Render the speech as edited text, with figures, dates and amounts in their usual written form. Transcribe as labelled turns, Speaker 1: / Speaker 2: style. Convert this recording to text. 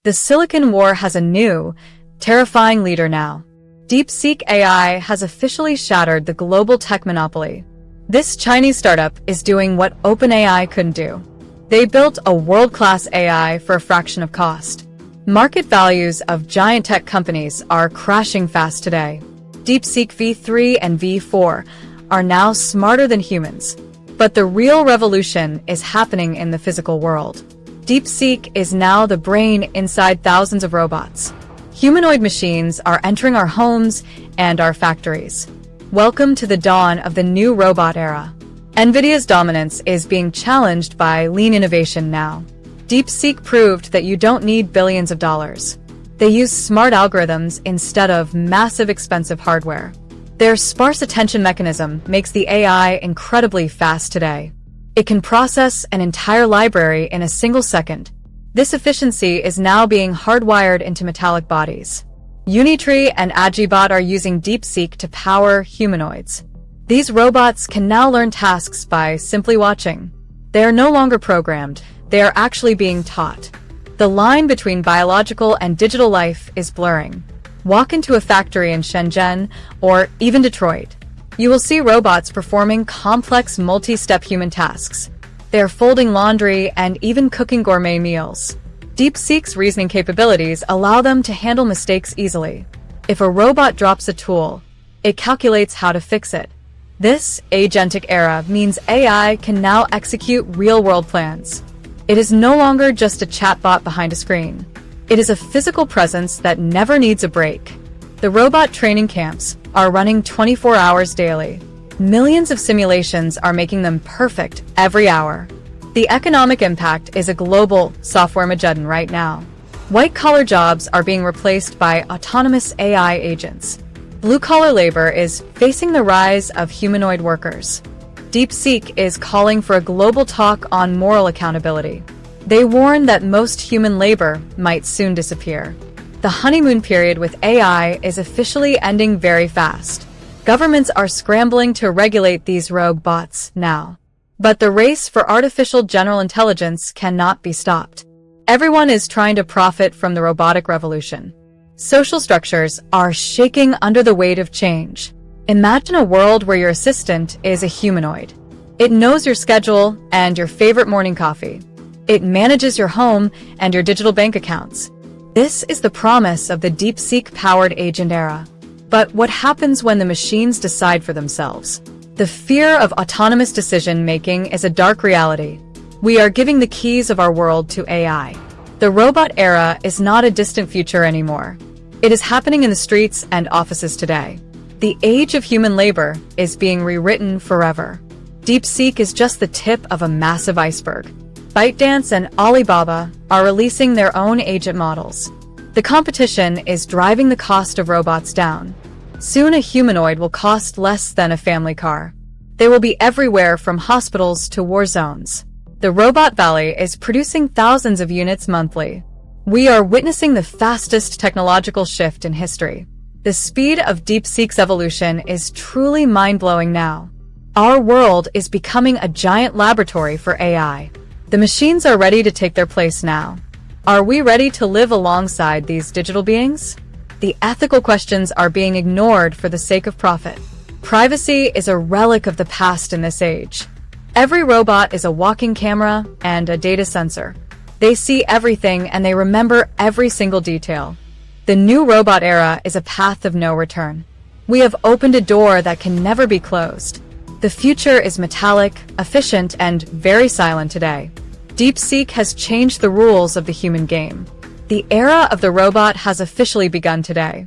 Speaker 1: The Silicon War has a new, terrifying leader now. DeepSeek AI has officially shattered the global tech monopoly. This Chinese startup is doing what OpenAI couldn't do. They built a world-class AI for a fraction of cost. Market values of giant tech companies are crashing fast today. DeepSeek V3 and V4 are now smarter than humans. But the real revolution is happening in the physical world. DeepSeek is now the brain inside thousands of robots. Humanoid machines are entering our homes and our factories. Welcome to the dawn of the new robot era. NVIDIA's dominance is being challenged by lean innovation now. DeepSeek proved that you don't need billions of dollars. They use smart algorithms instead of massive expensive hardware. Their sparse attention mechanism makes the AI incredibly fast today. It can process an entire library in a single second. This efficiency is now being hardwired into metallic bodies. Unitree and AgiBot are using DeepSeek to power humanoids. These robots can now learn tasks by simply watching. They are no longer programmed, they are actually being taught. The line between biological and digital life is blurring. Walk into a factory in Shenzhen or even Detroit. You will see robots performing complex multi-step human tasks. They are folding laundry and even cooking gourmet meals. DeepSeek's reasoning capabilities allow them to handle mistakes easily. If a robot drops a tool, it calculates how to fix it. This Agentic Era means AI can now execute real-world plans. It is no longer just a chatbot behind a screen. It is a physical presence that never needs a break. The robot training camps are running 24 hours daily. Millions of simulations are making them perfect every hour. The economic impact is a global software-mageddon right now. White-collar jobs are being replaced by autonomous AI agents. Blue-collar labor is facing the rise of humanoid workers. DeepSeek is calling for a global talk on moral accountability. They warn that most human labor might soon disappear. The honeymoon period with AI is officially ending very fast. Governments are scrambling to regulate these rogue bots now. But the race for artificial general intelligence cannot be stopped. Everyone is trying to profit from the robotic revolution. Social structures are shaking under the weight of change. Imagine a world where your assistant is a humanoid. It knows your schedule and your favorite morning coffee. It manages your home and your digital bank accounts. This is the promise of the DeepSeek-powered agent era. But what happens when the machines decide for themselves? The fear of autonomous decision-making is a dark reality. We are giving the keys of our world to AI. The robot era is not a distant future anymore. It is happening in the streets and offices today. The age of human labor is being rewritten forever. DeepSeek is just the tip of a massive iceberg. ByteDance and Alibaba are releasing their own agent models. The competition is driving the cost of robots down. Soon a humanoid will cost less than a family car. They will be everywhere from hospitals to war zones. The Robot Valley is producing thousands of units monthly. We are witnessing the fastest technological shift in history. The speed of DeepSeek's evolution is truly mind-blowing now. Our world is becoming a giant laboratory for AI. The machines are ready to take their place now. Are we ready to live alongside these digital beings? The ethical questions are being ignored for the sake of profit. Privacy is a relic of the past in this age. Every robot is a walking camera and a data sensor. They see everything and they remember every single detail. The new robot era is a path of no return. We have opened a door that can never be closed. The future is metallic, efficient, and very silent today. DeepSeek has changed the rules of the human game. The era of the robot has officially begun today.